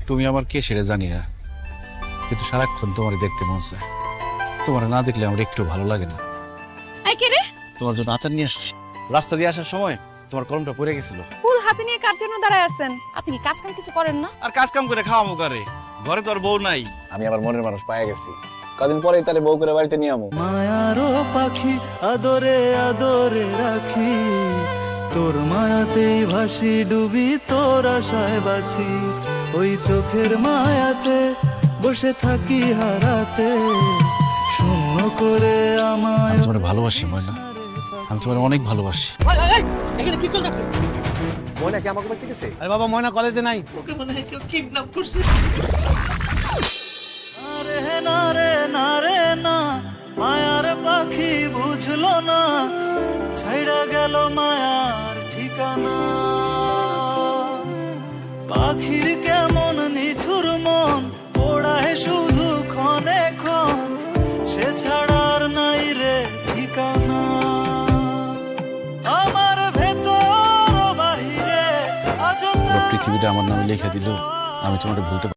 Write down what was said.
তুমি আমার কে সেটা জানি না, কিন্তু সারাক্ষণ তোমার দেখতে মন চায়। তোমার না দেখলে আমার একটু ভালো লাগে না। এই কে রে? তোমার জন্য আচার নিয়ে আসছি। রাস্তা দিয়ে আসার সময় তোমার কলমটা পড়ে গেছিল। ফুল হাতে নিয়ে কার জন্য দাঁড়ায় আছেন? আপনি কি কাজ কাম কিছু করেন না? আর কাজ কাম করে খাওয়া মুখারে, ঘরে তো আর বউ নাই। আমি আবার মনের মানুষ পায়ে গেছি, কদিন পরেই তারে বউ করে বাড়িতে নিয়ে আমু। মায়ারো পাখি আদরে আদরে রাখি, তোর মায়াতেই ভাসি ডুবি তোর আশায় বাঁচি, ওই চোখের মায়াতে বসে থাকি হারাতে, শূন্য করে আমায়। আমি তোমার ভালোবাসি ময়না, আমি তোমার অনেক ভালোবাসি। এখানে কি চলছে? ময়না কি আমাকে বাড়িতে গেছে? আরে বাবা, ময়না কলেজে নাই। ওকে মনে হয় কেউ কিডন্যাপ করছে। আরে না রে না রে না, মায়ার পাখি বুঝলো না, ছাইড়া গেল মায়ার ঠিকানা। পাখির কেমন নিঠুর মন, ওড়ায় শুধু ক্ষণে ক্ষণ, সে ছাড়ার নাই রে ঠিকানা। আমার ভেতর বাহিরে আজ পুরো পৃথিবীটা আমার নামে লিখে দিল, আমি তোমাকে ভুলতে